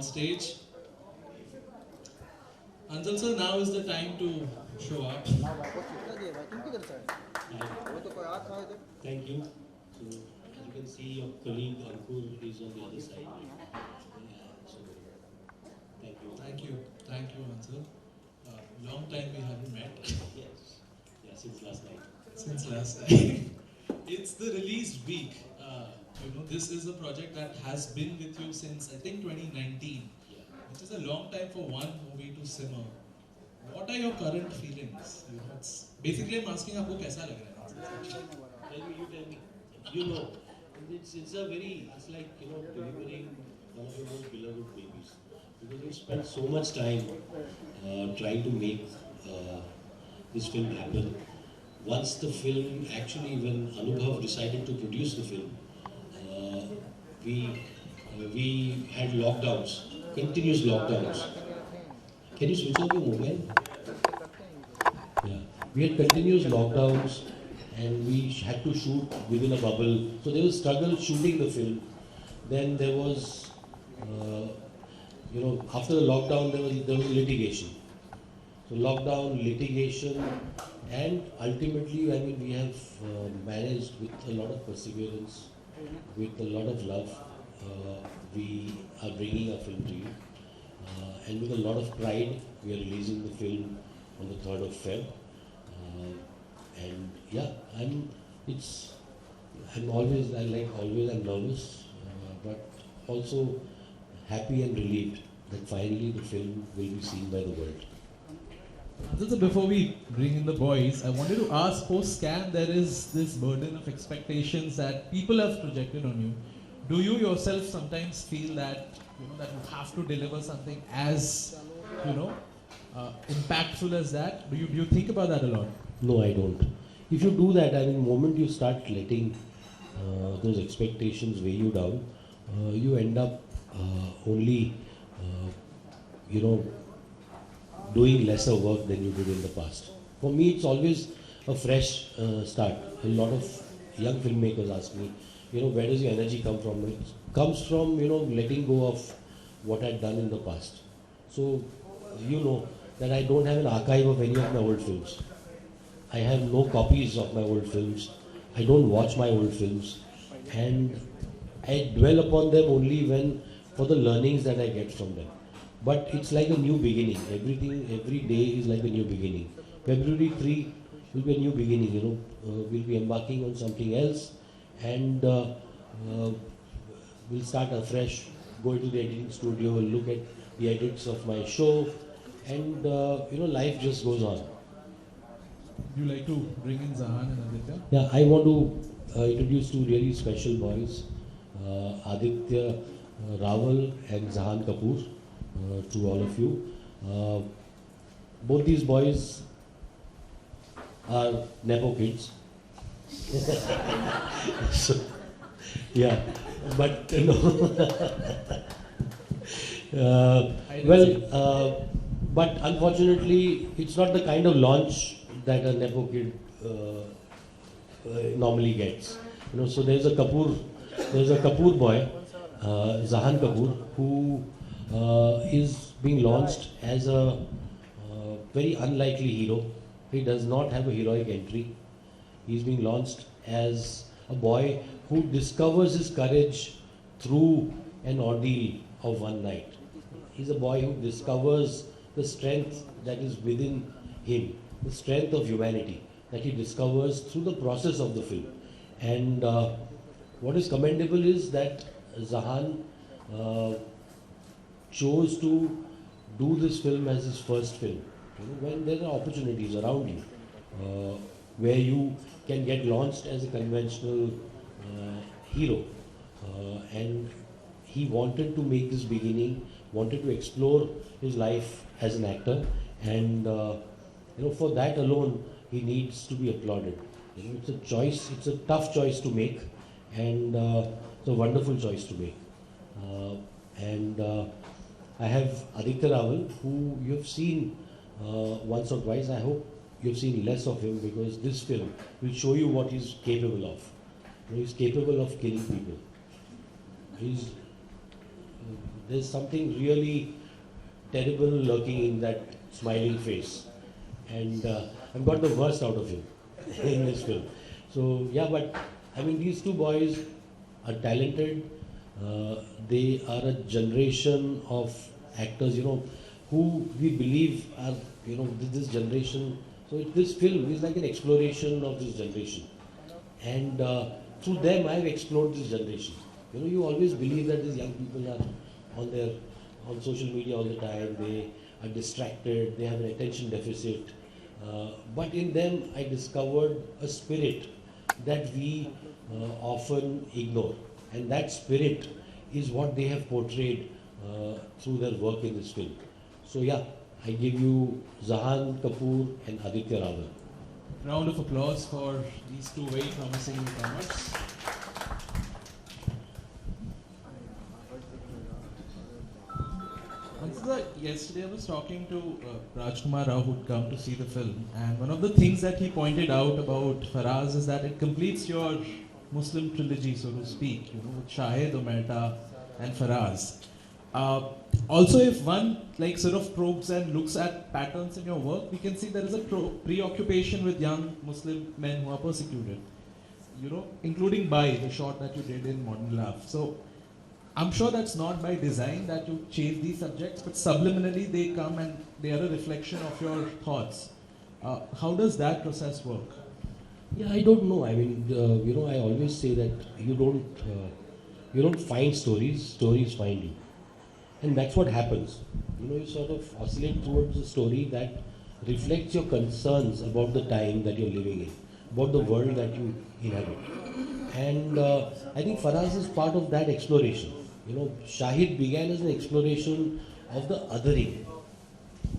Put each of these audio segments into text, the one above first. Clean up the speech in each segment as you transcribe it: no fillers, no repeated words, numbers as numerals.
stage. Hansal sir, now is the time to show up. Thank you. So, as you can see, your colleague Ankur is on the other side. So, thank you. Thank you, Hansal. Long time we haven't met. Yes. Yeah, since last night. Since last night. It's the release week. This is a project that has been with you since I think 2019, Yeah. which is a long time for one movie to simmer. What are your current feelings? It's basically I'm asking आपको कैसा लग रहा है? You tell me. You know, it's like, delivering one of your most beloved babies. Because we spent so much time trying to make this film happen. Once the film, actually, when Anubhav decided to produce the film, we had lockdowns, continuous lockdowns. Can you switch off your mobile? Yeah. We had continuous lockdowns and we had to shoot within a bubble. So there was struggle shooting the film. Then there was, after the lockdown there was litigation. So lockdown, litigation, and ultimately, we have managed with a lot of perseverance, with a lot of love. We are bringing our film to you. And with a lot of pride, we are releasing the film on the 3rd of Feb. And yeah, I'm nervous, but also happy and relieved that finally the film will be seen by the world. So before we bring in the boys, I wanted to ask, post-scan, there is this burden of expectations that people have projected on you. Do you yourself sometimes feel that that you have to deliver something as impactful as that? Do you think about that a lot? No, I don't. If you do that, the moment you start letting those expectations weigh you down, you end up only, doing lesser work than you did in the past. For me, it's always a fresh start. A lot of young filmmakers ask me, where does your energy come from? It comes from, letting go of what I'd done in the past. So, that I don't have an archive of any of my old films. I have no copies of my old films. I don't watch my old films. And I dwell upon them only for the learnings that I get from them. But it's like a new beginning. Every day is like a new beginning. February 3 will be a new beginning, we'll be embarking on something else and we'll start afresh, go into the editing studio, look at the edits of my show and, life just goes on. Would you like to bring in Zahan and Aditya? Yeah, I want to introduce two really special boys, Aditya Rawal and Zahan Kapoor. To all of you. Both these boys are Nepo kids. So, yeah, but but unfortunately, it's not the kind of launch that a Nepo kid normally gets. So there's a Kapoor boy, Zahan Kapoor, who is being launched as a very unlikely hero. He does not have a heroic entry. He's being launched as a boy who discovers his courage through an ordeal of one night. He's a boy who discovers the strength that is within him, the strength of humanity that he discovers through the process of the film. And what is commendable is that Zahan chose to do this film as his first film. When there are opportunities around you where you can get launched as a conventional hero, and he wanted to make this beginning, wanted to explore his life as an actor, and for that alone he needs to be applauded. It's a choice, it's a tough choice to make, and it's a wonderful choice to make. And I have Aditya Rawal, who you've seen once or twice. I hope you've seen less of him because this film will show you what he's capable of. He's capable of killing people. He's there's something really terrible lurking in that smiling face. And I've got the worst out of him in this film. So yeah, but I mean, these two boys are talented. They are a generation of actors, who we believe are, this generation. So this film is like an exploration of this generation. And through them, I've explored this generation. You always believe that these young people are on social media all the time. They are distracted. They have an attention deficit. But in them, I discovered a spirit that we often ignore. And that spirit is what they have portrayed through their work in this film. So yeah, I give you Zahan Kapoor and Aditya Rawal. Round of applause for these two very promising newcomers. Yesterday I was talking to Rajkumar Rao, who'd come to see the film, and one of the things that he pointed out about Faraaz is that it completes your Muslim trilogy, so to speak, with Shahid, Mehta, and Faraaz. Also, if one sort of probes and looks at patterns in your work, we can see there is a preoccupation with young Muslim men who are persecuted, including Bai, the shot that you did in Modern Love. So I'm sure that's not by design that you chase these subjects, but subliminally they come and they are a reflection of your thoughts. How does that process work? Yeah, I don't know. I mean, I always say that you don't find stories; stories find you, and that's what happens. You sort of oscillate towards a story that reflects your concerns about the time that you're living in, about the world that you inhabit, and I think Faraaz is part of that exploration. Shahid began as an exploration of the othering,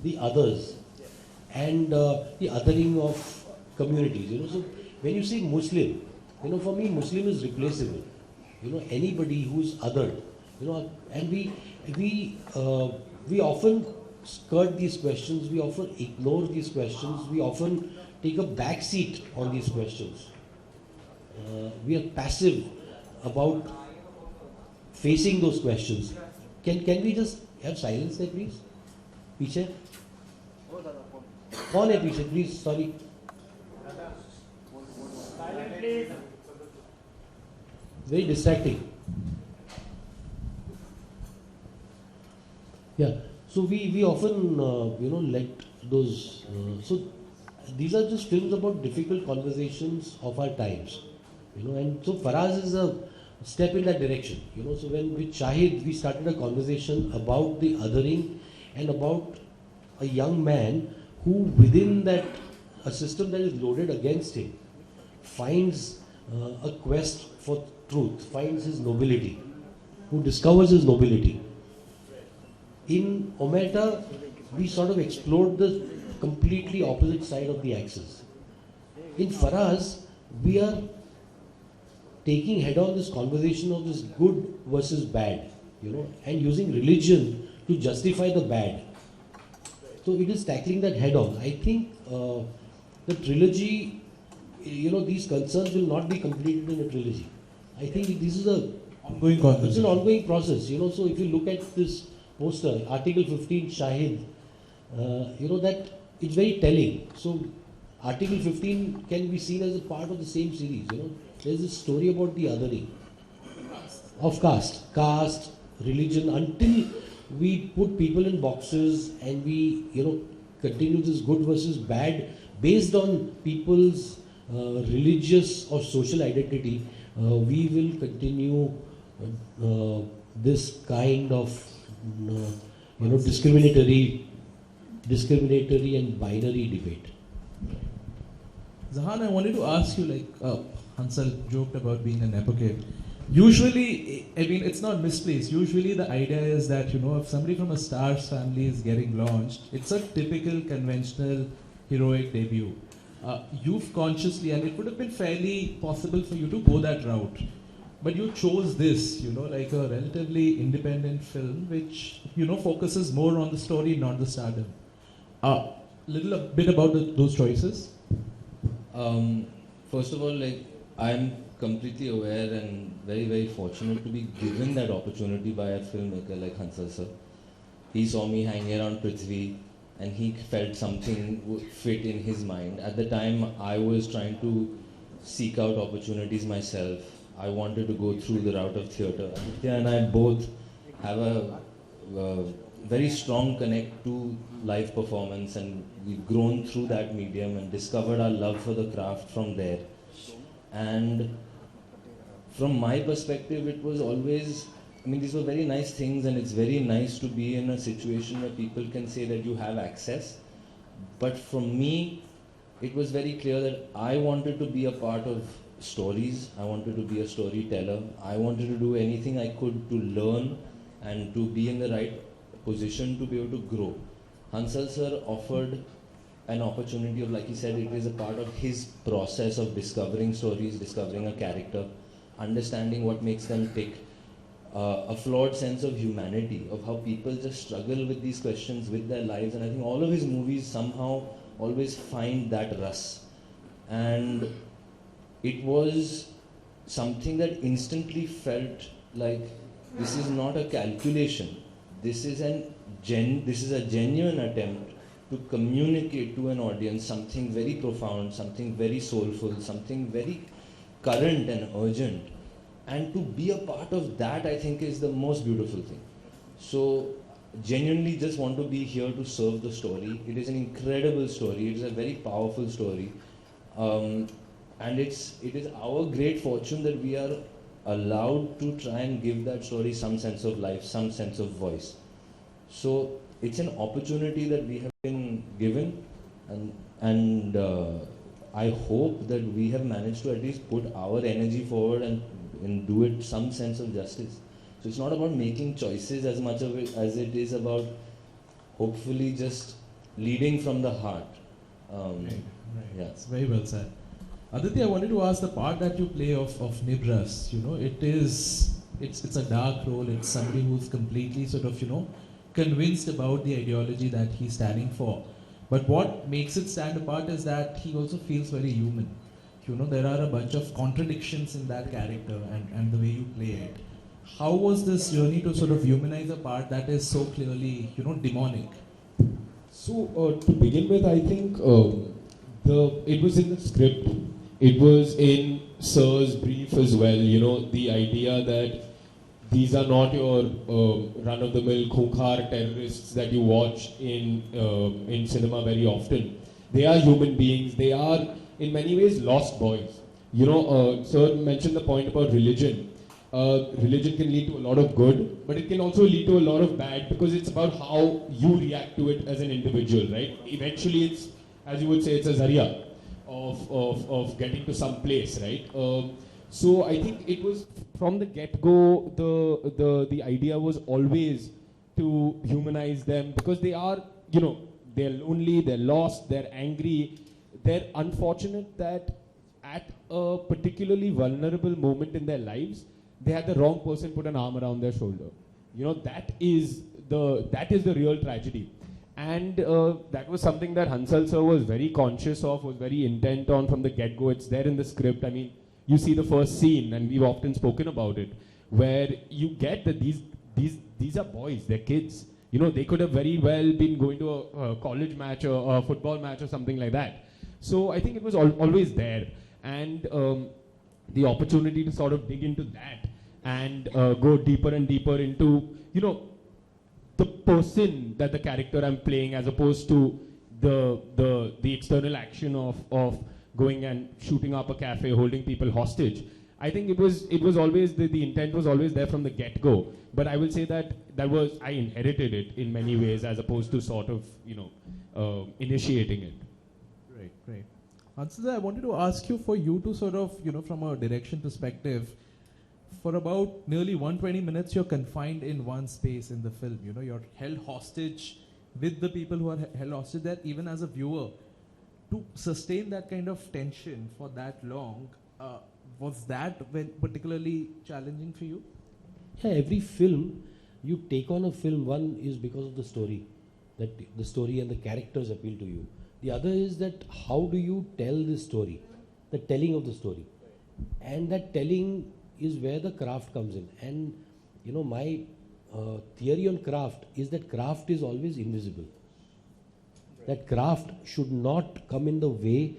the others, and the othering of communities. So when you say Muslim, for me Muslim is replaceable. Anybody who's othered, and we often skirt these questions, we often ignore these questions, we often take a back seat on these questions. We are passive about facing those questions. Can we just have silence there, please? पीछे कौन है पीछे? Please, sorry. Very distracting. Yeah. So we often let those. So these are just films about difficult conversations of our times. And so Faraaz is a step in that direction. So when with Shahid we started a conversation about the othering and about a young man who within that a system that is loaded against him finds a quest for truth, finds his nobility, who discovers his nobility. In Omerta, we sort of explored the completely opposite side of the axis. In Faraaz, we are taking head on this conversation of this good versus bad, and using religion to justify the bad. So it is tackling that head on. I think the trilogy, these concerns will not be completed in a trilogy. I think this is ongoing conversation. It's an ongoing process, So if you look at this poster, Article 15, Shahid, that it's very telling. So Article 15 can be seen as a part of the same series, There's a story about the othering of caste, religion, until we put people in boxes and we, continue this good versus bad based on people's religious or social identity. We will continue this kind of, discriminatory and binary debate. Zahan, I wanted to ask you, Hansal joked about being an advocate. Usually, I mean, it's not misplaced. Usually the idea is that, if somebody from a stars family is getting launched, it's a typical conventional heroic debut. You've consciously, and it would have been fairly possible for you to go that route, but you chose this, like a relatively independent film, which, focuses more on the story, not the stardom. A bit about those choices. First of all, I'm completely aware and very, very fortunate to be given that opportunity by a filmmaker like Hansal sir. He saw me hanging around Prithvi and he felt something would fit in his mind. At the time, I was trying to seek out opportunities myself. I wanted to go through the route of theatre. Aditya and I both have a very strong connect to live performance, and we've grown through that medium and discovered our love for the craft from there. And from my perspective, it was always, I mean, these were very nice things, and it's very nice to be in a situation where people can say that you have access. But for me, it was very clear that I wanted to be a part of stories. I wanted to be a storyteller. I wanted to do anything I could to learn and to be in the right position to be able to grow. Hansal sir offered an opportunity of, like he said, it is a part of his process of discovering stories, discovering a character, understanding what makes them tick, a flawed sense of humanity, of how people just struggle with these questions with their lives. And I think all of his movies somehow always find that rust. And it was something that instantly felt like this is not a calculation. This is a genuine attempt to communicate to an audience something very profound, something very soulful, something very current and urgent. And to be a part of that, I think, is the most beautiful thing. So, genuinely just want to be here to serve the story. It is an incredible story. It is a very powerful story. And it is our great fortune that we are allowed to try and give that story some sense of life, some sense of voice. So, it's an opportunity that we have been given, and I hope that we have managed to at least put our energy forward and do it some sense of justice. So it's not about making choices as much of it as it is about hopefully just leading from the heart. Right. Yeah. It's very well said. Aditya, I wanted to ask the part that you play of Nibras. You know, it's a dark role. It's somebody who's completely sort of, convinced about the ideology that he's standing for. But what makes it stand apart is that he also feels very human. There are a bunch of contradictions in that character and the way you play it. How was this journey to sort of humanize a part that is so clearly, demonic? So to begin with, I think it was in the script. It was in Sir's brief as well. The idea that these are not your run-of-the-mill Khunkar terrorists that you watch in cinema very often. They are human beings. They are, in many ways, lost boys. Sir mentioned the point about religion. Religion can lead to a lot of good, but it can also lead to a lot of bad, because it's about how you react to it as an individual, right? Eventually, it's, as you would say, it's a zaria of getting to some place, right? So I think it was from the get-go, the idea was always to humanize them, because they are, they're lonely, they're lost, they're angry, they're unfortunate that at a particularly vulnerable moment in their lives, they had the wrong person put an arm around their shoulder. That is the real tragedy. And that was something that Hansal sir was very conscious of, was very intent on from the get-go. It's there in the script. I mean, you see the first scene, and we've often spoken about it, where you get that these are boys, they're kids. They could have very well been going to a college match or a football match or something like that. So I think it was always there. And the opportunity to sort of dig into that and go deeper and deeper into, the person that the character I'm playing, as opposed to the external action of going and shooting up a cafe, holding people hostage. I think it was always the intent was always there from the get-go. But I will say that I inherited it in many ways, as opposed to sort of initiating it. Great. Hansal, I wanted to ask you for you to sort of, from a direction perspective, for about nearly 120 minutes, you're confined in one space in the film. You're held hostage with the people who are held hostage there, even as a viewer. To sustain that kind of tension for that long, was that particularly challenging for you? Yeah, every film, you take on a film, one is because of the story, that the story and the characters appeal to you. The other is that how do you tell this story, the telling of the story. and that telling is where the craft comes in. And my theory on craft is that craft is always invisible. That craft should not come in the way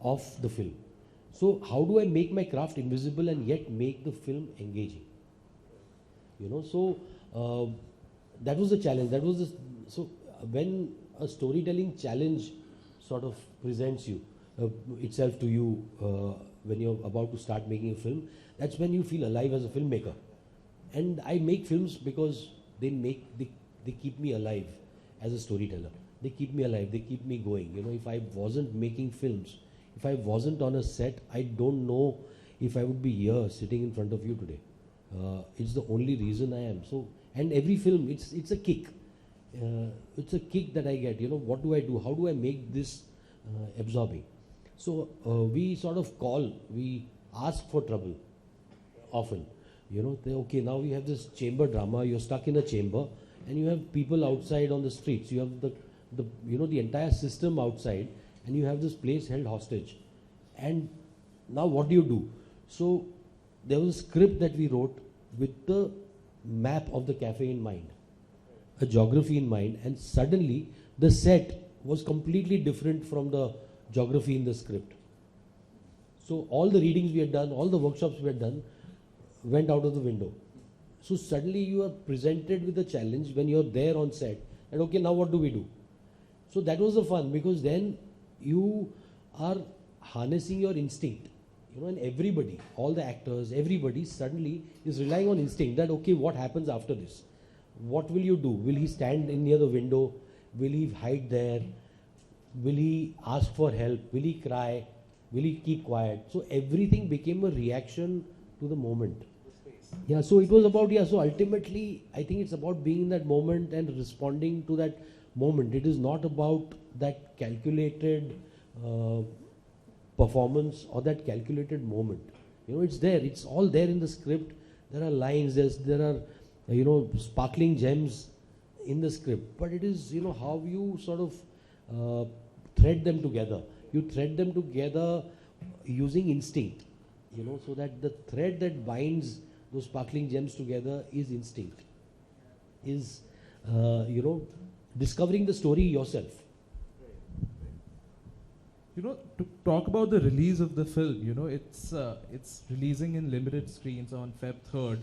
of the film. So how do I make my craft invisible and yet make the film engaging? So that was the challenge. So when a storytelling challenge sort of presents itself to you when you're about to start making a film, that's when you feel alive as a filmmaker. And I make films because they keep me alive as a storyteller. They keep me alive. They keep me going. If I wasn't making films, if I wasn't on a set, I don't know if I would be here sitting in front of you today. It's the only reason I am. So, and every film, it's a kick. It's a kick that I get. What do I do? How do I make this absorbing? So we ask for trouble often. Okay, now we have this chamber drama. You're stuck in a chamber, and you have people outside on the streets. You have the entire system outside, and you have this place held hostage. And now what do? So there was a script that we wrote with the map of the cafe in mind, a geography in mind, and suddenly the set was completely different from the geography in the script. So all the readings we had done, all the workshops we had done, went out of the window. So suddenly you are presented with a challenge when you're there on set, and okay, now what do we do? So that was the fun, because then you are harnessing your instinct. And everybody, all the actors, everybody suddenly is relying on instinct that, okay, what happens after this? What will you do? Will he stand near the window? Will he hide there? Will he ask for help? Will he cry? Will he keep quiet? So everything became a reaction to the moment. Yeah, so it was about, so ultimately, I think it's about being in that moment and responding to that moment. It is not about that calculated performance or that calculated moment. It's there. It's all there in the script. There are lines. There are sparkling gems in the script. But it is how you sort of thread them together. You thread them together using instinct. So that the thread that binds those sparkling gems together is instinct. Is discovering the story yourself. To talk about the release of the film, it's releasing in limited screens on Feb 3rd.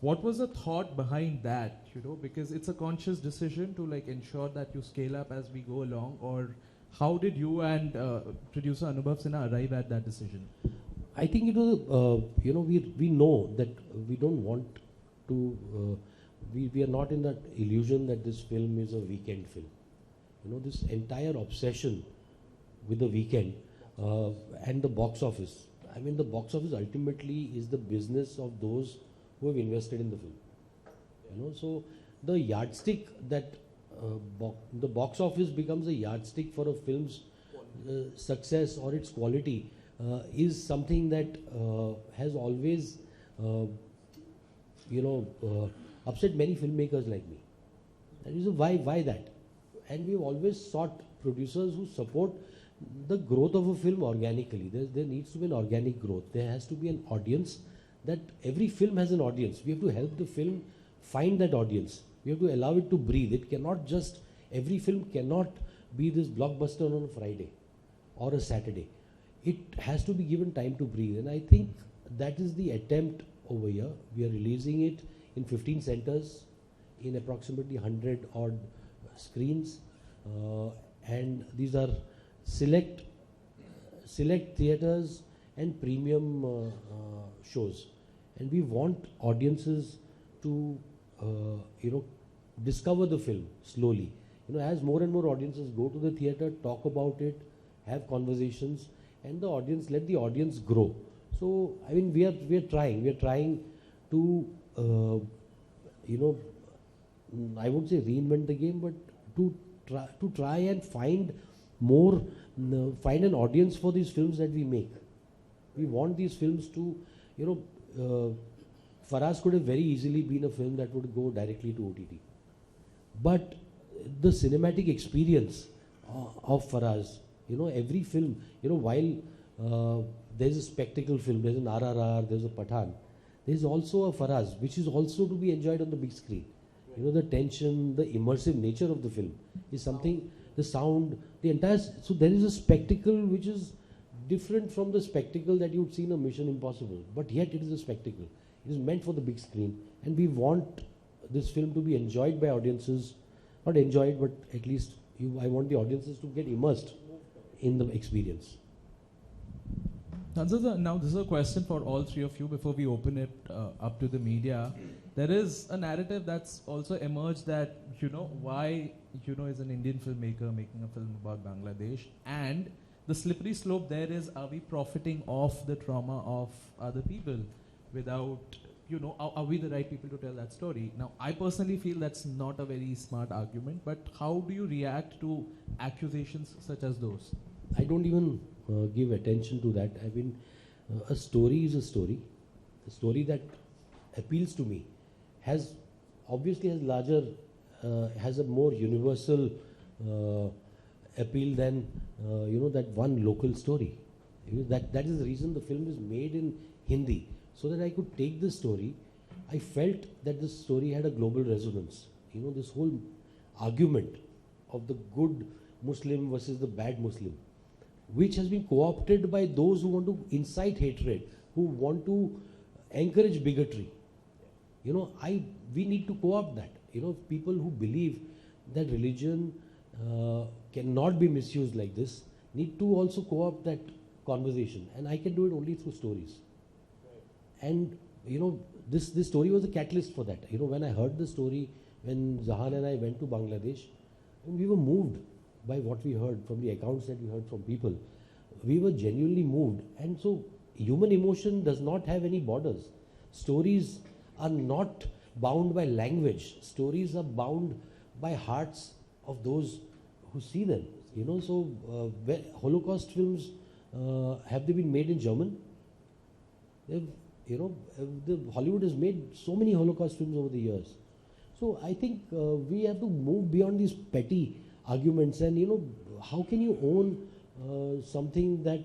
What was the thought behind that? Because it's a conscious decision to ensure that you scale up as we go along, or how did you and producer Anubhav Sinha arrive at that decision? I think it was, we know that we don't want to, we are not in that illusion that this film is a weekend film. This entire obsession with the weekend and the box office. I mean, the box office ultimately is the business of those who have invested in the film. So the yardstick that the box office becomes a yardstick for a film's success or its quality is something that has always, upset many filmmakers like me. That is why that. And we've always sought producers who support the growth of a film organically. There needs to be an organic growth. There has to be an audience. That every film has an audience. We have to help the film find that audience. We have to allow it to breathe. It cannot just, every film cannot be this blockbuster on a Friday or a Saturday. It has to be given time to breathe. And I think that is the attempt over here. We are releasing it in 15 centers in approximately 100 odd screens. And these are select theaters and premium shows. And we want audiences to, discover the film slowly. As more and more audiences go to the theater, talk about it, have conversations, and let the audience grow. So, I mean, we are trying to, I won't say reinvent the game, but to try and find an audience for these films that we make. We want these films to, Faraaz could have very easily been a film that would go directly to OTT. But the cinematic experience of Faraaz, every film, while there's a spectacle film, there's an RRR, there's a Pathan. There's also a Faraaz, which is also to be enjoyed on the big screen. You know, the tension, the immersive nature of the film is something, the sound, the entire, so there is a spectacle which is different from the spectacle that you'd see in a Mission Impossible. But yet it is a spectacle. It is meant for the big screen. And we want this film to be enjoyed by audiences, not enjoyed, but at least I want the audiences to get immersed in the experience. Hansal, now this is a question for all three of you before we open it up to the media. There is a narrative that's also emerged that, why, is an Indian filmmaker making a film about Bangladesh, and the slippery slope there is, are we profiting off the trauma of other people without, are we the right people to tell that story? Now, I personally feel that's not a very smart argument, but how do you react to accusations such as those? I don't even give attention to that. I mean, a story is a story. A story that appeals to me has larger, has a more universal appeal than that one local story. That is the reason the film is made in Hindi, so that I could take this story. I felt that this story had a global resonance. This whole argument of the good Muslim versus the bad Muslim, which has been co-opted by those who want to incite hatred, who want to encourage bigotry. We need to co-opt that. People who believe that religion cannot be misused like this need to also co-opt that conversation, and I can do it only through stories. Right. And this story was a catalyst for that. When I heard the story, when Zahan and I went to Bangladesh, and we were moved by what we heard from the accounts that we heard from people. We were genuinely moved, and so human emotion does not have any borders. Stories are not bound by language. Stories are bound by hearts of those who see them. So Holocaust films, have they been made in German? Hollywood has made so many Holocaust films over the years. So I think we have to move beyond these petty arguments, and how can you own something that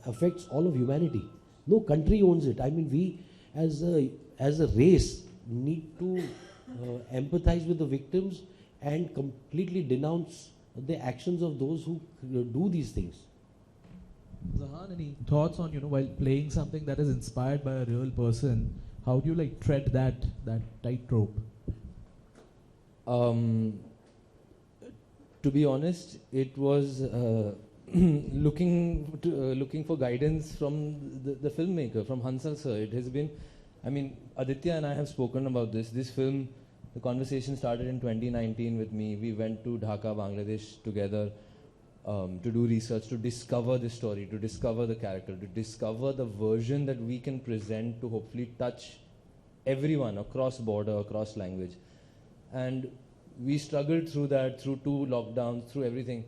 affects all of humanity? No country owns it. I mean, we as a race need to empathize with the victims and completely denounce the actions of those who do these things. Zahan, any thoughts on, while playing something that is inspired by a real person, how do you tread that tightrope? To be honest, it was looking for guidance from the filmmaker, from Hansal sir. It has been, Aditya and I have spoken about this. This film, the conversation started in 2019 with me. We went to Dhaka, Bangladesh together to do research, to discover this story, to discover the character, to discover the version that we can present to hopefully touch everyone across border, across language. And we struggled through that, through 2 lockdowns, through everything.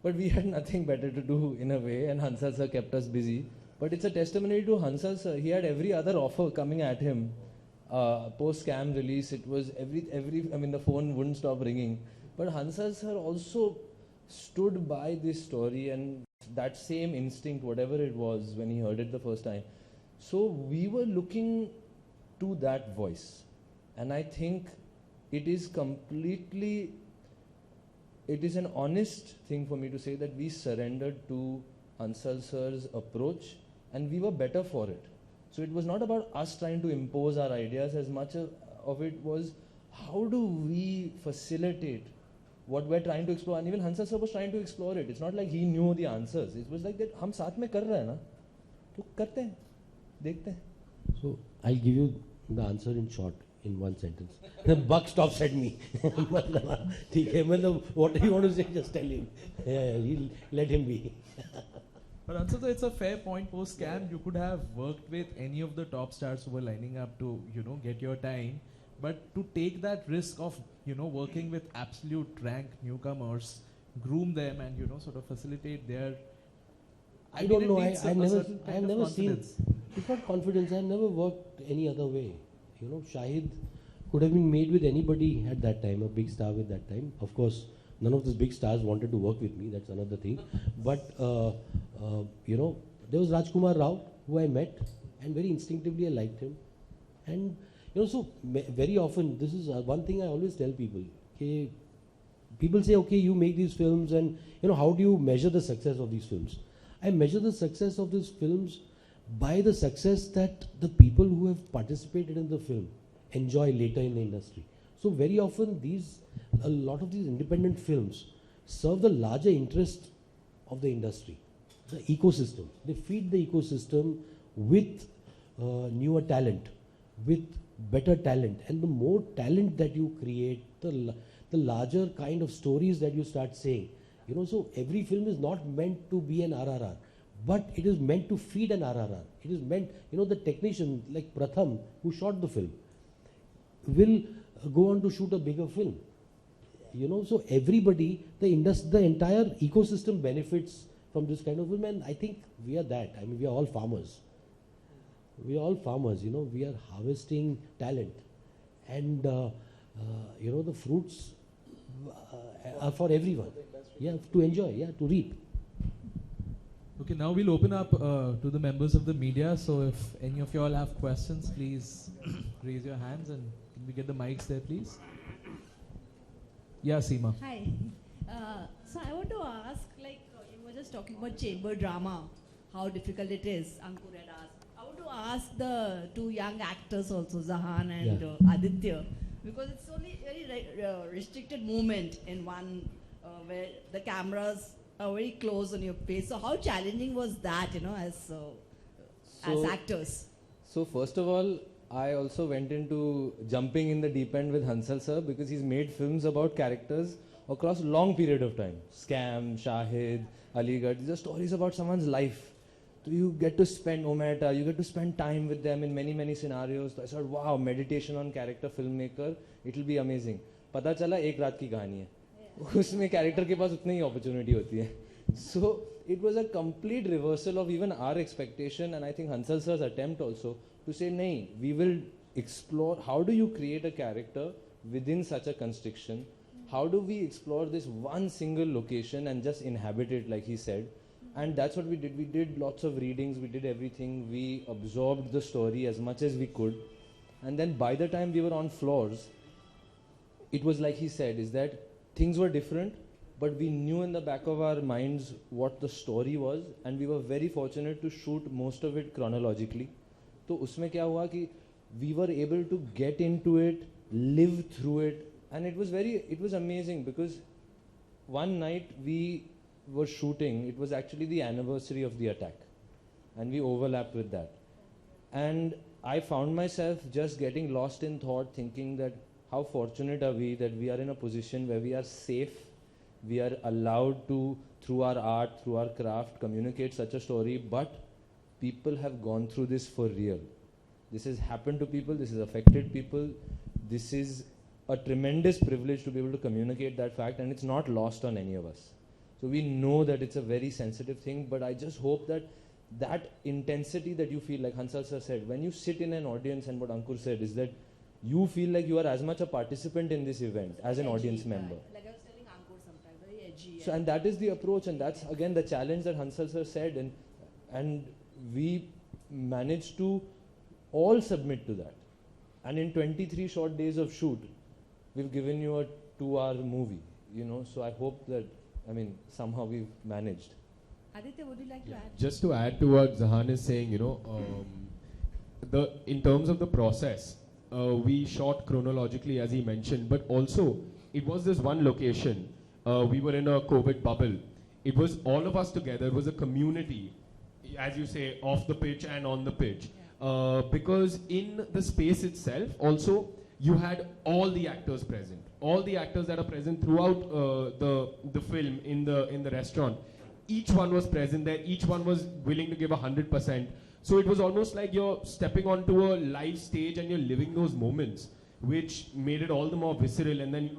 But we had nothing better to do in a way, and Hansal sir kept us busy. But it's a testimony to Hansal sir. He had every other offer coming at him. Post-scam release, it was the phone wouldn't stop ringing. But Hansal sir also stood by this story, and that same instinct, whatever it was, when he heard it the first time. So we were looking to that voice. And I think it is an honest thing for me to say that we surrendered to Hansal sir's approach, and we were better for it. So it was not about us trying to impose our ideas, as much of it was how do we facilitate what we're trying to explore. And even Hansal sir was trying to explore it. It's not like he knew the answers. It was like that, hum saath mein kar rahe hain na, to karte hain, dekhte hain. So I'll give you the answer in short, in one sentence. The buck stops at me. What do you want to say, just tell him. Let him be. But Hansal, it's a fair point. Post-scam, you could have worked with any of the top stars who were lining up to, get your time. But to take that risk of, working with absolute rank newcomers, groom them and, sort of facilitate their... I don't know. I've never seen... It's not confidence. I've never worked any other way. Shahid could have been made with anybody at that time, a big star at that time. Of course, none of these big stars wanted to work with me. That's another thing. But, there was Rajkumar Rao, who I met, and very instinctively I liked him. And so very often, this is one thing I always tell people. Okay, people say, okay, you make these films, and how do you measure the success of these films? I measure the success of these films by the success that the people who have participated in the film enjoy later in the industry. So very often a lot of these independent films serve the larger interest of the industry, the ecosystem. They feed the ecosystem with newer talent, with better talent. And the more talent that you create, the larger kind of stories that you start saying. So every film is not meant to be an RRR, but it is meant to feed an RRR. It is meant, the technician like Pratham, who shot the film, will go on to shoot a bigger film. So everybody, the entire ecosystem benefits from this kind of film, and I think we are that. I mean, we are all farmers. We are all farmers, we are harvesting talent, and the fruits are for everyone. Yeah, to enjoy, to reap. Okay, now we'll open up to the members of the media. So if any of you all have questions, please raise your hands, and can we get the mics there, please? Yeah, Seema. Hi. So I want to ask, you were just talking about chamber drama, how difficult it is, Ankur had asked. I want to ask the two young actors also, Zahan and Aditya, because it's only very restricted movement in one where the cameras are very close on your face. So how challenging was that, as actors? So first of all, I also went into jumping in the deep end with Hansal sir, because he's made films about characters across a long period of time. Scam, Shahid, Aligarh, these are stories about someone's life. So you get to spend, Mehta, you get to spend time with them in many, many scenarios. So I thought, wow, meditation on character filmmaker, it will be amazing. पता चला एक रात की कहानी है. उसमें character के पास उतनी ही opportunity होती है. So it was a complete reversal of even our expectation, and I think Hansal sir's attempt also to say, nahin, we will explore how do you create a character within such a constriction. How do we explore this one single location and just inhabit it, like he said? And that's what we did. We did lots of readings, we did everything. We absorbed the story as much as we could. And then by the time we were on floors, it was like he said, is that things were different, but we knew in the back of our minds what the story was, and we were very fortunate to shoot most of it chronologically. So उसमें क्या हुआ कि we were able to get into it, live through it, and it was amazing, because one night we were shooting, it was actually the anniversary of the attack, and we overlapped with that. And I found myself just getting lost in thought, thinking that how fortunate are we that we are in a position where we are safe, we are allowed to, through our art, through our craft, communicate such a story, but people have gone through this for real. This has happened to people, this has affected people, this is a tremendous privilege to be able to communicate that fact, and it's not lost on any of us. So we know that it's a very sensitive thing, but I just hope that that intensity that you feel, like Hansal sir said, when you sit in an audience, and what Ankur said is that you feel like you are as much a participant in this event as an audience member. Like I was telling Ankur sometimes, very edgy. So, and that is the approach, and that's again the challenge that Hansal sir said, and we managed to all submit to that. And in 23 short days of shoot, we've given you a 2-hour movie, so I hope that, somehow we've managed. Aditya, would you like to add? Just to add to what Zahan is saying, in terms of the process, we shot chronologically, as he mentioned, but also it was this one location. We were in a COVID bubble. It was all of us together. It was a community, as you say, off the pitch and on the pitch. Because in the space itself, also, you had all the actors present. All the actors that are present throughout the film in the restaurant. Each one was present there. Each one was willing to give 100%. So it was almost like you're stepping onto a live stage and you're living those moments, which made it all the more visceral. And then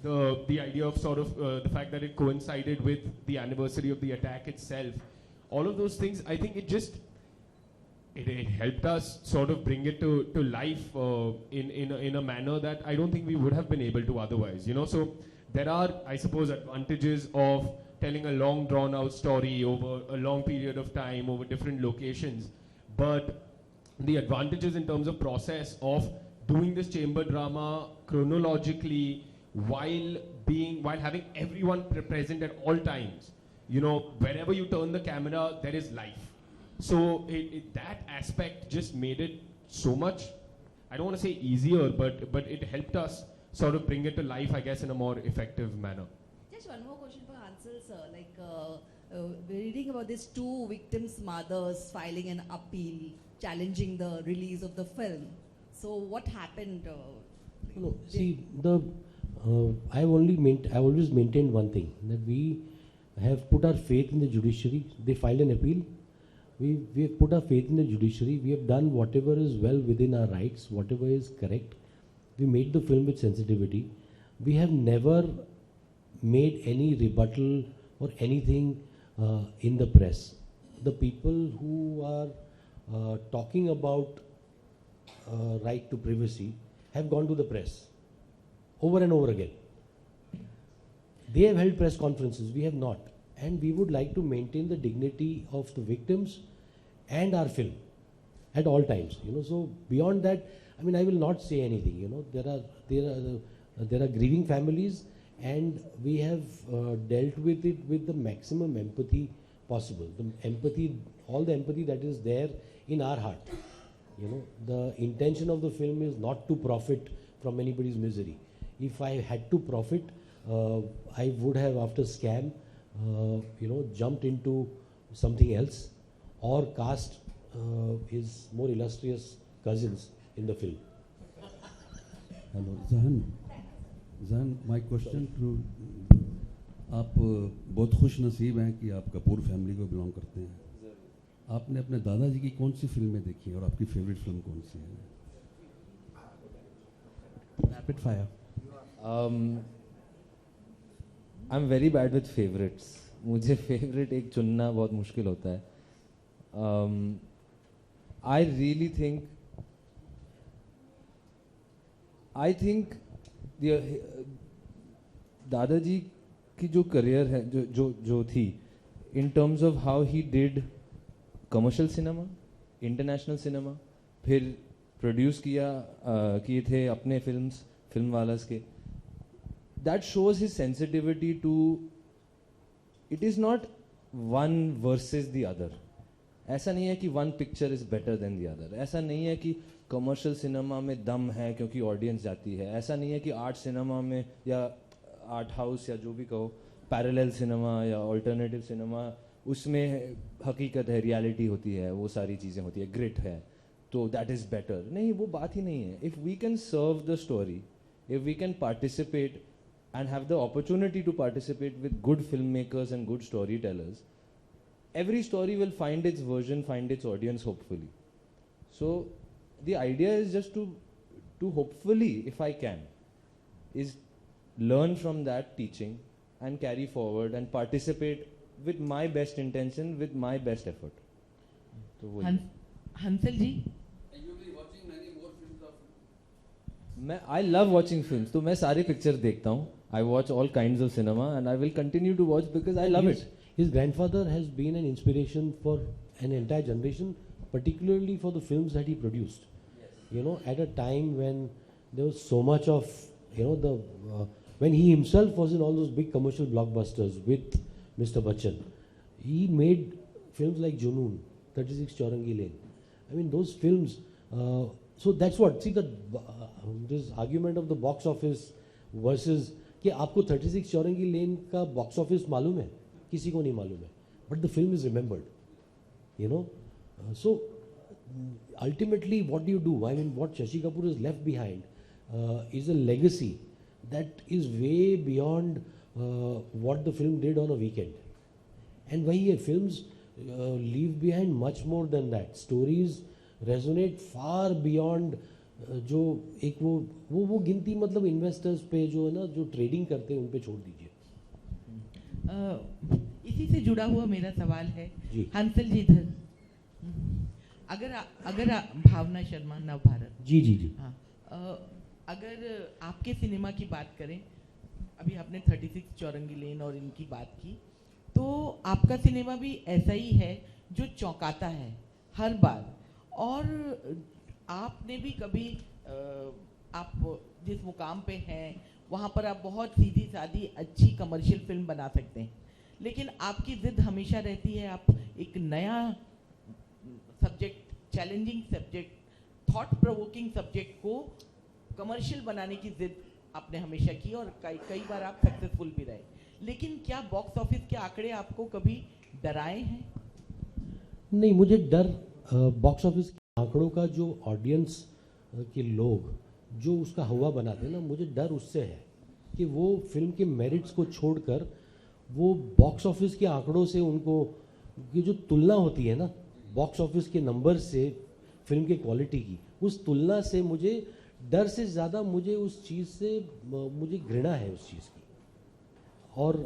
the idea of sort of the fact that it coincided with the anniversary of the attack itself. All of those things, I think it helped us sort of bring it to life in a manner that I don't think we would have been able to otherwise. So there are, I suppose, advantages of telling a long drawn out story over a long period of time over different locations, but the advantages in terms of process of doing this chamber drama chronologically while having everyone present at all times. You know, wherever you turn the camera, there is life. So that aspect just made it so much, I don't want to say easier, but it helped us sort of bring it to life, I guess, in a more effective manner. Just one more question for Hansal, sir. Like, we're reading about these two victims' mothers filing an appeal challenging the release of the film. So what happened? No, see, I always maintained one thing, that we have put our faith in the judiciary. They filed an appeal. We have put our faith in the judiciary. We have done whatever is well within our rights, whatever is correct. We made the film with sensitivity. We have never made any rebuttal or anything in the press. The people who are talking about right to privacy have gone to the press over and over again. They have held press conferences, we have not. And we would like to maintain the dignity of the victims and our film at all times. You know, so beyond that, I mean, I will not say anything. You know, there are grieving families, and we have dealt with it with the maximum empathy possible. The empathy, all the empathy that is there in our heart. You know, the intention of the film is not to profit from anybody's misery. If I had to profit, I would have, after Scam, jumped into something else or cast his more illustrious cousins in the film. Hello, Zahan, my question to आप बहुत खुश नसीब हैं कि आप Kapoor family को belong करते हैं. आपने अपने दादाजी की कौन सी फिल्में देखी और आपकी फेवरेट फिल्म कौन सी है? Rapid fire. I'm very bad with favorites. मुझे favorite एक चुनना बहुत मुश्किल होता है. I really think दादाजी की जो करियर है जो थी, in terms of how he did commercial cinema, international cinema, फिर प्रोड्यूस किए थे अपने फिल्म वालास के, that shows his sensitivity to, it is not one versus the other. ऐसा नहीं है कि one picture is better than the other. ऐसा नहीं है कि कमर्शियल सिनेमा में दम है क्योंकि ऑडियंस जाती है. ऐसा नहीं है कि आर्ट सिनेमा में या आर्ट हाउस या जो भी कहो, पैरेलल सिनेमा या ऑल्टरनेटिव सिनेमा, उसमें हकीकत है, रियलिटी होती है, वो सारी चीज़ें होती है, ग्रिट है, तो दैट इज़ बेटर. नहीं, वो बात ही नहीं है. If we can serve the story, if we can participate and have the opportunity to participate with good filmmakers and good storytellers, every story will find its version, find its audience, hopefully. So the idea is just to hopefully, if I can, is learn from that teaching and carry forward and participate with my best intention, with my best effort. So Hansal ji, I love watching films. तो मैं सारे picture देखता हूँ. I watch all kinds of cinema and I will continue to watch because I love it. His grandfather has been an inspiration for an entire generation, particularly for the films that he produced. Yes. You know, at a time when there was so much of, when he himself was in all those big commercial blockbusters with Mr. Bachchan, he made films like Junoon, 36 Chaurangi Lane. I mean, those films, so that's what, see this argument of the box office versus कि आपको 36 चौरंगी लेन का box office मालूम है, किसी को नहीं मालूम है, but the film is remembered, you know. So ultimately what do you do? I mean, what Shashi Kapoor is left behind is a legacy that is way beyond what the film did on a weekend. And वही है, films leave behind much more than that. Stories resonate far beyond जो एक वो गिनती, मतलब investors पे जो है ना, जो ट्रेडिंग करते हैं, उन पे छोड़ दीजिए. इसी से जुड़ा हुआ मेरा सवाल है जी. हंसल जी धर, अगर भावना शर्मा, नव भारत जी जी जी हाँ, अगर आपके सिनेमा की बात करें अभी आपने 36 चौरंगी लेन और इनकी बात की, तो आपका सिनेमा भी ऐसा ही है जो चौंकाता है हर बार। और आपने भी कभी आप जिस मुकाम पे हैं वहाँ पर आप बहुत सीधी सादी अच्छी कमर्शियल फिल्म बना सकते हैं, लेकिन आपकी जिद हमेशा रहती है आप एक नया subject, challenging subject, thought provoking subject को कमर्शियल बनाने की जिद आपने हमेशा की और कई बार आप सक्सेसफुल भी रहे। लेकिन क्या बॉक्स ऑफिस के आंकड़े आपको कभी डराए हैं? नहीं, मुझे डर बॉक्स ऑफिस के आंकड़ों का, जो ऑडियंस के लोग जो उसका हवा बनाते हैं ना, मुझे डर उससे है कि वो फिल्म के मेरिट्स को छोड़कर वो बॉक्स ऑफिस के आंकड़ों से उनको, ये जो तुलना होती है ना बॉक्स ऑफिस के नंबर से फिल्म के क्वालिटी की, उस तुलना से मुझे डर से ज़्यादा मुझे उस चीज़ से मुझे घृणा है उस चीज़ की। और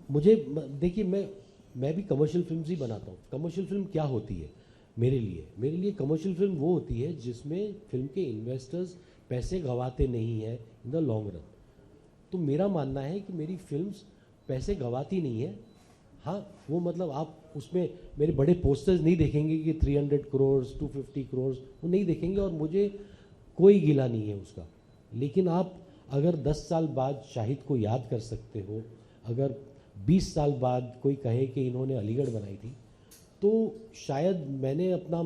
मुझे देखिए, मैं भी कमर्शियल फिल्म्स ही बनाता हूँ। कमर्शियल फिल्म क्या होती है मेरे लिए कमर्शियल फिल्म वो होती है जिसमें फिल्म के इन्वेस्टर्स पैसे गंवाते नहीं हैं इन द लॉन्ग रन। तो मेरा मानना है कि मेरी फिल्म्स पैसे गंवाती नहीं है। हाँ, वो मतलब आप उसमें मेरे बड़े पोस्टर्स नहीं देखेंगे कि 300 करोड़ 250 करोड़, वो नहीं देखेंगे और मुझे कोई गिला नहीं है उसका। लेकिन आप अगर 10 साल बाद शाहिद को याद कर सकते हो, अगर 20 साल बाद कोई कहे कि इन्होंने अलीगढ़ बनाई थी, तो शायद मैंने अपना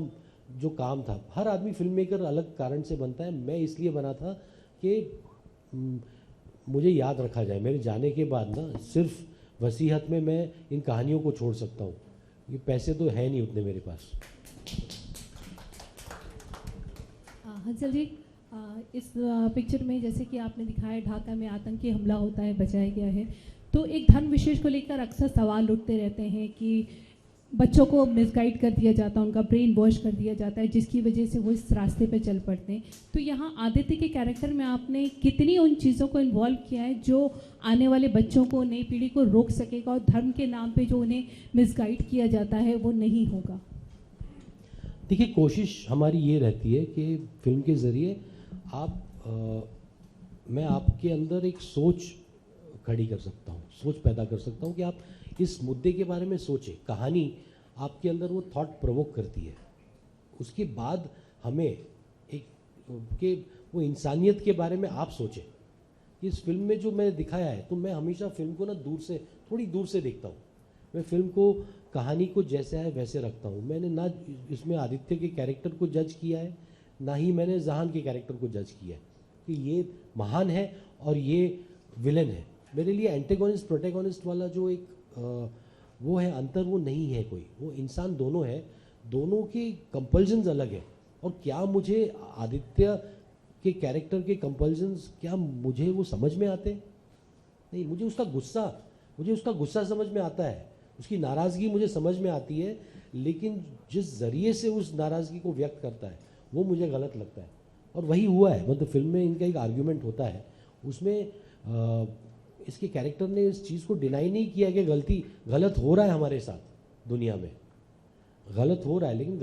जो काम था, हर आदमी फिल्म मेकर अलग कारण से बनता है, मैं इसलिए बना था कि मुझे याद रखा जाए। मेरे जाने के बाद ना सिर्फ वसीयत में मैं इन कहानियों को छोड़ सकता हूँ। ये पैसे तो है नहीं उतने मेरे पास। हंसल जी, इस पिक्चर में जैसे कि आपने दिखाया ढाका में आतंकी हमला होता है, बचाया गया है, तो एक धन विशेष को लेकर अक्सर सवाल उठते रहते हैं कि बच्चों को मिसगाइड कर दिया जाता है, उनका ब्रेन वॉश कर दिया जाता है, जिसकी वजह से वो इस रास्ते पे चल पड़ते हैं। तो यहाँ आदित्य के कैरेक्टर में आपने कितनी उन चीज़ों को इन्वॉल्व किया है जो आने वाले बच्चों को, नई पीढ़ी को रोक सकेगा और धर्म के नाम पे जो उन्हें मिसगाइड किया जाता है वो नहीं होगा? देखिए, कोशिश हमारी ये रहती है कि फिल्म के ज़रिए मैं आपके अंदर एक सोच खड़ी कर सकता हूँ, सोच पैदा कर सकता हूँ कि आप इस मुद्दे के बारे में सोचें। कहानी आपके अंदर वो थॉट प्रोवोक करती है। उसके बाद हमें एक कि वो इंसानियत के बारे में आप सोचें। इस फिल्म में जो मैंने दिखाया है, तो मैं हमेशा फिल्म को ना थोड़ी दूर से देखता हूँ। मैं फिल्म को, कहानी को जैसा है वैसे रखता हूँ। मैंने ना इसमें आदित्य के कैरेक्टर को जज किया है, ना ही मैंने जहान के कैरेक्टर को जज किया है कि ये महान है और ये विलन है। मेरे लिए एंटेगोनिस्ट प्रोटेगोनिस्ट वाला जो एक वो है अंतर, वो नहीं है कोई। वो इंसान दोनों है, दोनों के कंपल्जन्स अलग है। और क्या मुझे आदित्य के कैरेक्टर के कंपल्जन्स, क्या मुझे वो समझ में आते? नहीं, मुझे उसका गुस्सा समझ में आता है, उसकी नाराज़गी मुझे समझ में आती है, लेकिन जिस ज़रिए से उस नाराज़गी को व्यक्त करता है वो मुझे गलत लगता है। और वही हुआ है। मतलब फिल्म में इनका एक आर्ग्यूमेंट होता है, उसमें इसके कैरेक्टर ने इस चीज़ को डिनाई नहीं किया कि गलत हो रहा है हमारे साथ, दुनिया में गलत हो रहा है, लेकिन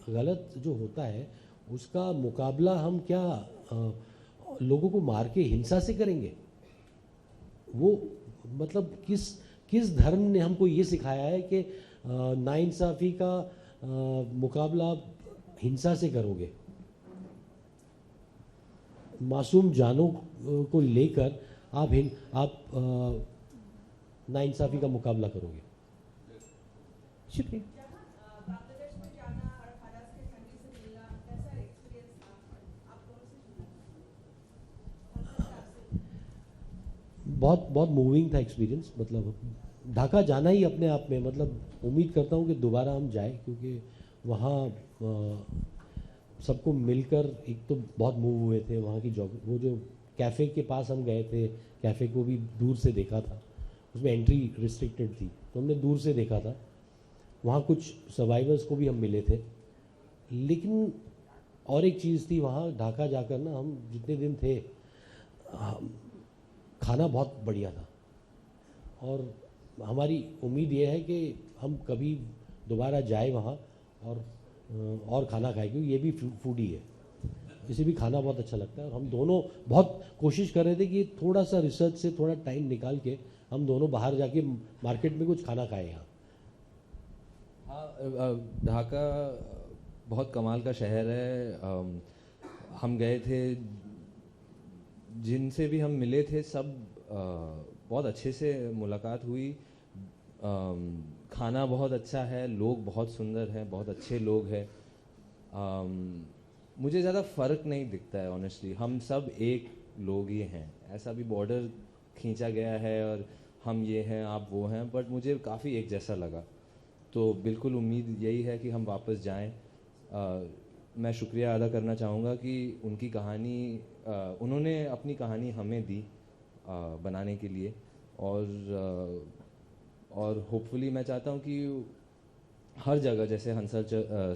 गलत जो होता है उसका मुकाबला हम क्या लोगों को मार के हिंसा से करेंगे? वो मतलब किस धर्म ने हमको ये सिखाया है कि नाइंसाफ़ी का मुकाबला हिंसा से करोगे? मासूम जानों को लेकर आप नाइंसाफ़ी का मुकाबला करोगे। शुक्रिया। बहुत मूविंग था एक्सपीरियंस। मतलब ढाका जाना ही अपने आप में, मतलब उम्मीद करता हूँ कि दोबारा हम जाएं, क्योंकि वहाँ सबको मिलकर, एक तो बहुत मूव हुए थे वहाँ की जॉब। वो जो कैफ़े के पास हम गए थे, कैफ़े को भी दूर से देखा था, उसमें एंट्री रिस्ट्रिक्टेड थी, तो हमने दूर से देखा था। वहाँ कुछ सर्वाइवर्स को भी हम मिले थे। लेकिन और एक चीज़ थी वहाँ ढाका जाकर ना, हम जितने दिन थे, खाना बहुत बढ़िया था। और हमारी उम्मीद ये है कि हम कभी दोबारा जाए वहाँ और खाना खाए, क्योंकि ये भी फूडी है। इसे भी खाना बहुत अच्छा लगता है और हम दोनों बहुत कोशिश कर रहे थे कि थोड़ा सा रिसर्च से थोड़ा टाइम निकाल के हम दोनों बाहर जाके मार्केट में कुछ खाना खाएं यहाँ। हाँ, ढाका बहुत कमाल का शहर है। हम गए थे, जिनसे भी हम मिले थे सब बहुत अच्छे से मुलाकात हुई। खाना बहुत अच्छा है, लोग बहुत सुंदर हैं, बहुत अच्छे लोग हैं। मुझे ज़्यादा फ़र्क नहीं दिखता है ऑनेस्टली, हम सब एक लोग ही हैं। ऐसा भी बॉर्डर खींचा गया है और हम ये हैं आप वो हैं, बट मुझे काफ़ी एक जैसा लगा। तो बिल्कुल उम्मीद यही है कि हम वापस जाएं। मैं शुक्रिया अदा करना चाहूँगा कि उनकी कहानी उन्होंने अपनी कहानी हमें दी बनाने के लिए, और होपफुली मैं चाहता हूँ कि हर जगह जैसे हंसल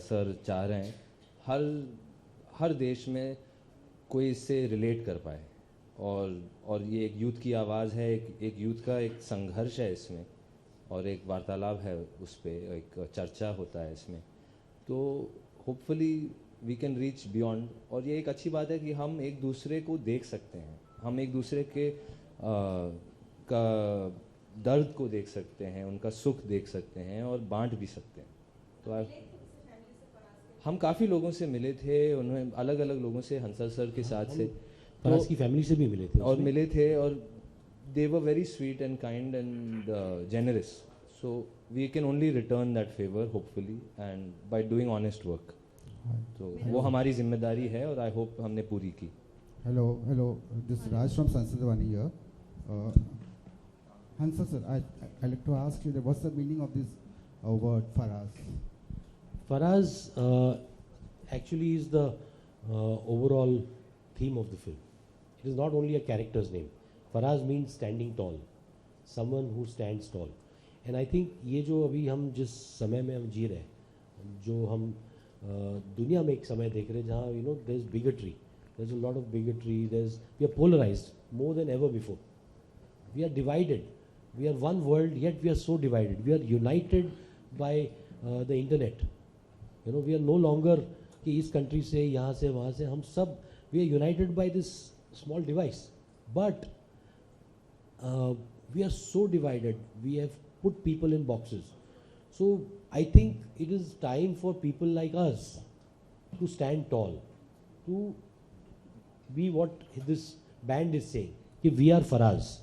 सर चाह रहे हैं, हर देश में कोई इससे रिलेट कर पाए। और ये एक यूथ की आवाज़ है, एक यूथ का एक संघर्ष है इसमें, और एक वार्तालाप है उस पर, एक चर्चा होता है इसमें। तो hopefully we can reach beyond. और ये एक अच्छी बात है कि हम एक दूसरे को देख सकते हैं, हम एक दूसरे के का दर्द को देख सकते हैं, उनका सुख देख सकते हैं और बांट भी सकते हैं। तो हम काफ़ी लोगों से मिले थे, उन्होंने अलग अलग लोगों से, हंसल सर के साथ से, फराज की फैमिली से भी मिले थे और they were very sweet and kind and generous. So we can only return that favor hopefully, and by doing honest work. तो वो हमारी जिम्मेदारी है और आई होप हमने पूरी की। Hello, this is Raj from Sansadvani here. Hansal sir, I like to ask you that what's the meaning of this word Faraaz? Faraaz actually is the overall theme of the film. It is not only a character's name. Faraaz means standing tall, someone who stands tall. And I think ये जो अभी हम जिस समय में हम जी रहे हैं, जो हम दुनिया में एक समय देख रहे हैं जहाँ there's bigotry, there's a lot of bigotry, we are polarized more than ever before. We are divided. We are one world, yet we are so divided. We are united by the internet. We are no longer कि इस country से, यहाँ से, वहाँ से, हम सब we are united by this small device. But we are so divided. We have put people in boxes. So I think it is time for people like us to stand tall, to be what this band is saying. That we are Faraaz.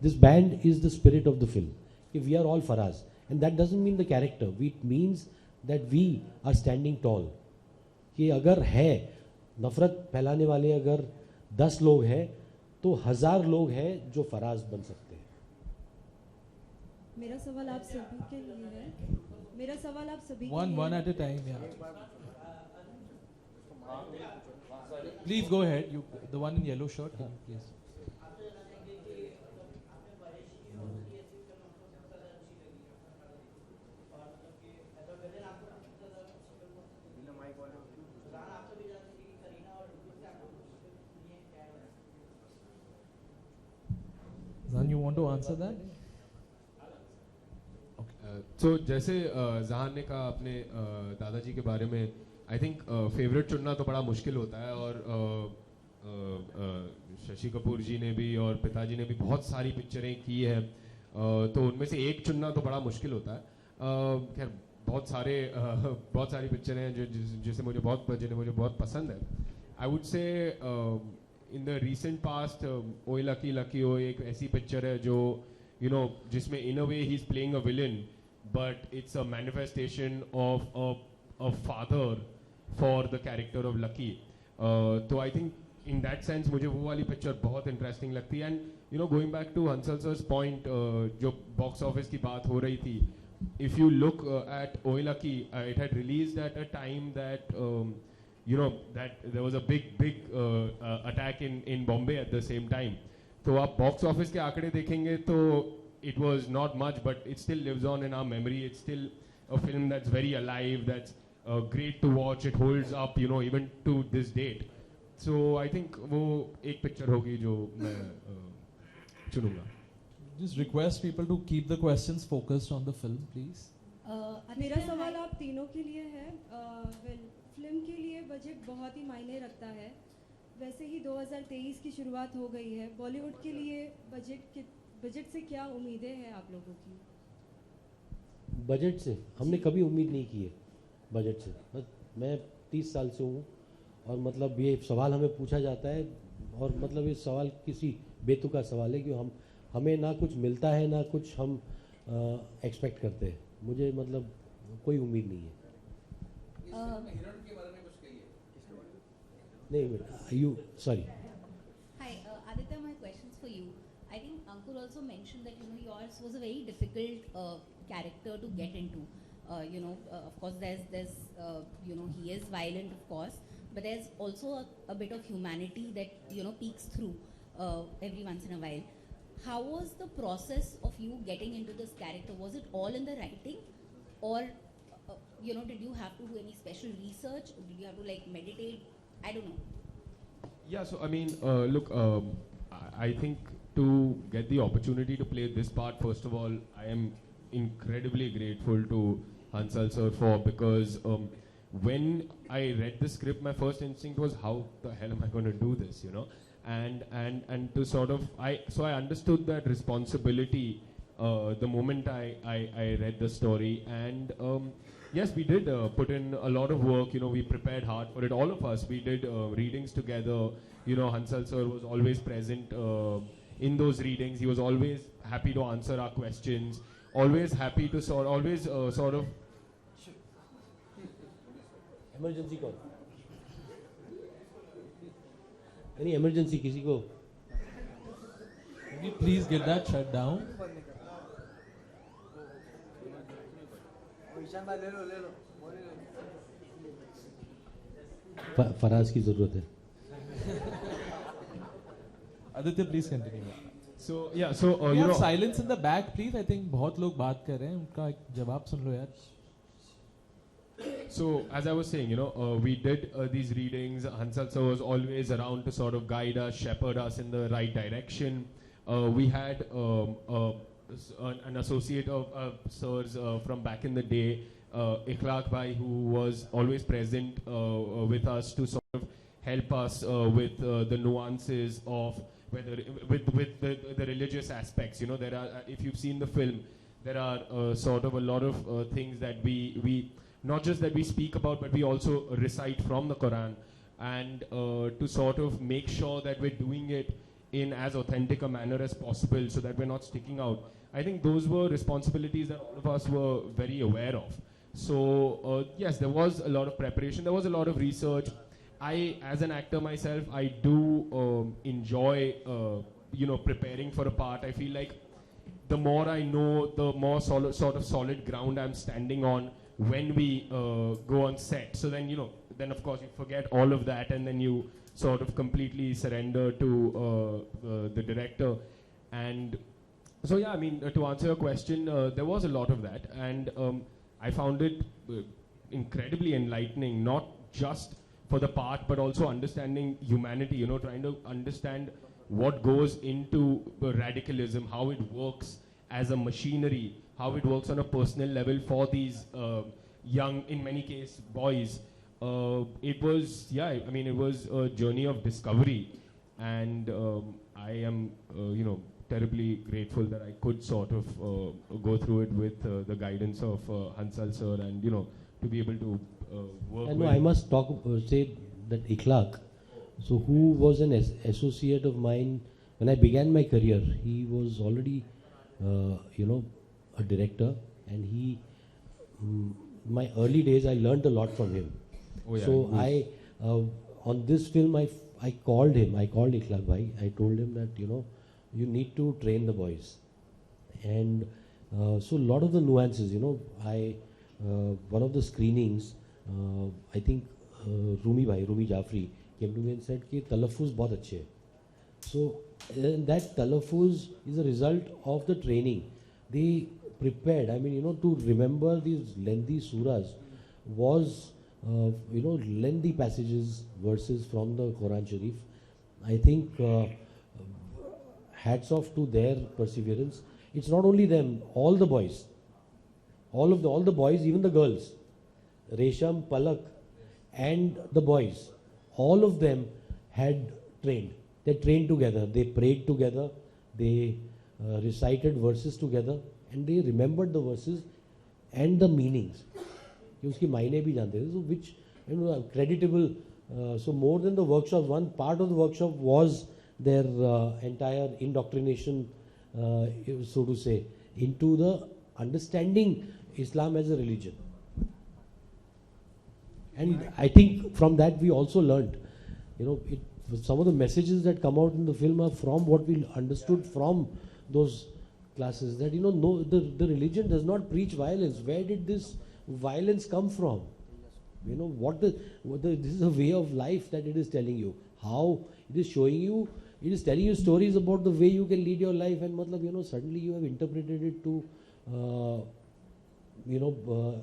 This band is the spirit of the film. That we are all Faraaz. And that doesn't mean the character. It means that we are standing tall. कि अगर है नफरत फैलाने वाले अगर 10 लोग हैं तो 1000 लोग हैं जो फराज बन सकते हैं। मेरा सवाल आप सभी के लिए है। One at a time, yeah. Please go ahead. You, the one in yellow shirt, please. Zan, you want to answer that? तो जैसे जहान ने कहा अपने दादाजी के बारे में, आई थिंक फेवरेट चुनना तो बड़ा मुश्किल होता है, और शशि कपूर जी ने भी और पिताजी ने भी बहुत सारी पिक्चरें की है, तो उनमें से एक चुनना तो बड़ा मुश्किल होता है। खैर बहुत सारी पिक्चरें हैं जिन्हें मुझे बहुत पसंद है। I would say in the recent past Oye Lucky Lucky Oye एक ऐसी पिक्चर है जो जिसमें in a way he is playing a villain, but it's a manifestation of a father for the character of Lucky. So I think in that sense मुझे वो वाली picture बहुत interesting लगती है। And going back to Hansal sir's point, जो box office की बात हो रही थी, if you look at Oye Lucky, it had released at a time that that there was a big attack in Bombay at the same time. तो आप box office के आंकड़े देखेंगे तो it was not much, but it still lives on in our memory. It's still a film that's very alive, that's great to watch. It holds up, even to this date. So I think वो एक picture होगी जो मैं चुनूंगा। Just request people to keep the questions focused on the film, please. मेरा सवाल आप तीनों के लिए है। फिल्म के लिए बजट बहुत ही मायने रखता है। वैसे ही 2023 की शुरुआत हो गई है, बॉलीवुड के लिए बजट से क्या उम्मीदें हैं आप लोगों की? बजट से हमने कभी उम्मीद नहीं की है बजट से। बस मैं 30 साल से हूँ और मतलब ये सवाल हमें पूछा जाता है और मतलब ये सवाल किसी बेतुका सवाल है कि हमें ना कुछ मिलता है ना कुछ हम एक्सपेक्ट करते हैं। मुझे मतलब कोई उम्मीद नहीं है। नहीं बेटा you sorry. Hi, Aditya, my question's for you. I think Ankur also mentioned that yours was a very difficult character to get into. Of course, there's he is violent, of course, but there's also a bit of humanity that peeks through every once in a while. How was the process of you getting into this character? Was it all in the writing, or did you have to do any special research? Did you have to like meditate? I don't know. Yeah, so I mean, look, I think to get the opportunity to play this part, first of all, I am incredibly grateful to Hansal sir because when I read the script, my first instinct was, how the hell am I going to do this, and to sort of, I understood that responsibility the moment I read the story, and yes, we did put in a lot of work. We prepared hard for it. All of us, we did readings together. Hansal sir was always present in those readings. He was always happy to answer our questions. Always happy to sort of. Emergency call. Any emergency किसी को? Can you please get that shut down? Faraz की जरूरत है। Aditya, please continue. So yeah, so we have silence in the back, please. I think बहुत लोग बात कर रहे हैं, उनका जवाब सुन लो यार. So as I was saying, we did these readings. Hansal sir was always around to sort of guide us, shepherd us in the right direction. We had an associate of sirs from back in the day, Ikhlaq bhai, who was always present with us to sort of help us with the nuances of whether with the religious aspects. There are, if you've seen the film, there are sort of a lot of things that we not just that we speak about, but we also recite from the Quran, and to sort of make sure that we're doing it in as authentic a manner as possible, so that we're not sticking out. I think those were responsibilities that all of us were very aware of. So yes, there was a lot of preparation, there was a lot of research. I, as an actor myself, I do enjoy preparing for a part. I feel like the more I know, the more solid ground I'm standing on when we go on set. So then, then of course you forget all of that, and then you sort of completely surrender to the director. And so yeah, I mean, to answer your question, there was a lot of that, and I found it incredibly enlightening, not just for the part, but also understanding humanity, trying to understand what goes into radicalism, how it works as a machinery, how it works on a personal level for these young, in many cases, boys. It was, it was a journey of discovery, and I am, terribly grateful that I could sort of go through it with the guidance of Hansal sir, and to be able to work with. No, I must say that Ikhlaq, so who was an associate of mine when I began my career. He was already, a director, and he, my early days, I learned a lot from him. Oh, yeah, so I, on this film, I called him. I called Ikhlaq bhai. I told him that you need to train the boys, and so a lot of the nuances. One of the screenings, I think Rumi Jafri came to me and said कि talaffuz बहुत अच्छे है. So that talaffuz is a result of the training. They prepared. I mean, to remember these lengthy surahs was, lengthy passages, verses from the Quran Sharif. I think hats off to their perseverance. It's not only them, all the boys, all the boys, even the girls, Resham, Palak, and the boys, all of them had trained. They trained together, they prayed together, they recited verses together, and they remembered the verses and the meanings. कि उसकी मायने भी जानते थे, so which creditable. So more than the workshop, one part of the workshop was their entire indoctrination, so to say, into the understanding Islam as a religion. And I think from that we also learned, some of the messages that come out in the film are from what we understood from those classes, that no, the religion does not preach violence. Where did this violence come from? This is a way of life that it is telling you. How it is showing you, it is telling you stories about the way you can lead your life, and suddenly you have interpreted it to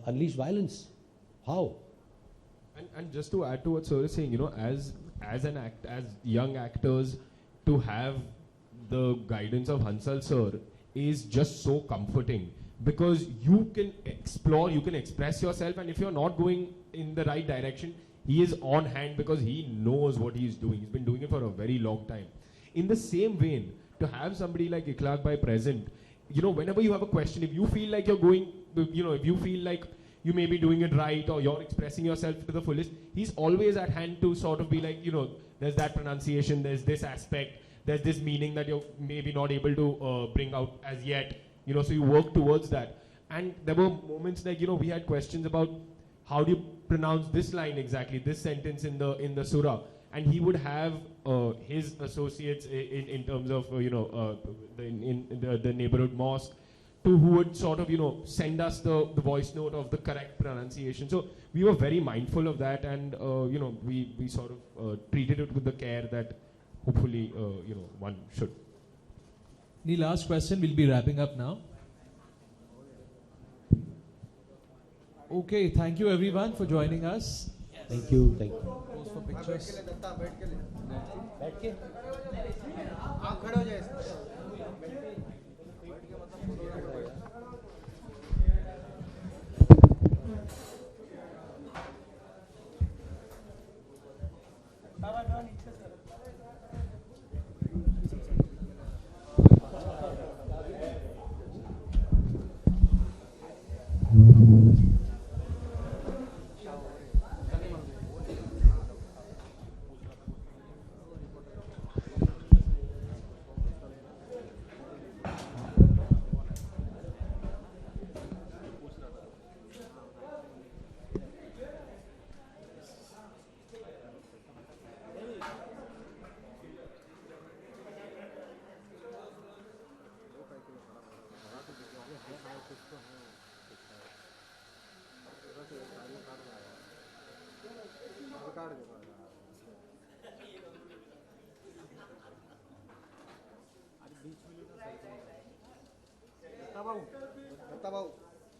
unleash violence. How? And just to add to what Sir is saying, as young actors, to have the guidance of Hansal Sir is just so comforting, because you can explore, you can express yourself, and if you're not going in the right direction, he is on hand because he knows what he is doing. He's been doing it for a very long time. In the same vein, to have somebody like Ikhlaq Bhai present, whenever you have a question, if you feel like you're going, if you feel like you may be doing it right or you're expressing yourself to the fullest, he's always at hand to sort of be like, there's that pronunciation, there's this aspect, there's this meaning that you're maybe not able to bring out as yet, so you work towards that. And there were moments like, we had questions about how do you pronounce this line exactly, this sentence in the surah, and he would have his associates in terms of, the neighborhood mosque, who would sort of, send us the voice note of the correct pronunciation. So we were very mindful of that, and, we sort of treated it with the care that hopefully, one should. The last question, we'll be wrapping up now. Okay, thank you everyone for joining us. Thank you. Thank you. Pose for pictures.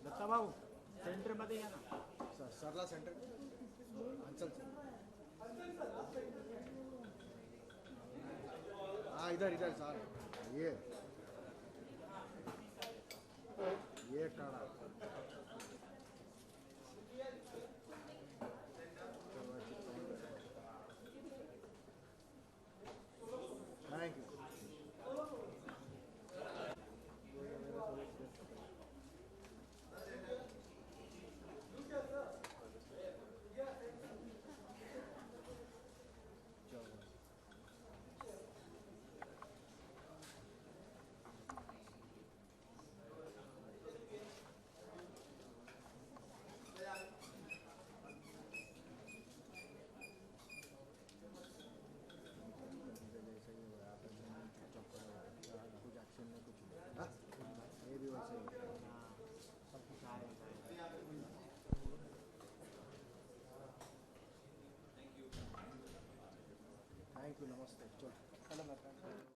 Dutta भाऊ centre मध्ये या ना सरला centre अंचल हाँ इधर इधर sir ये काढ़ा थैंक यू थैंक यू नमस्ते चलो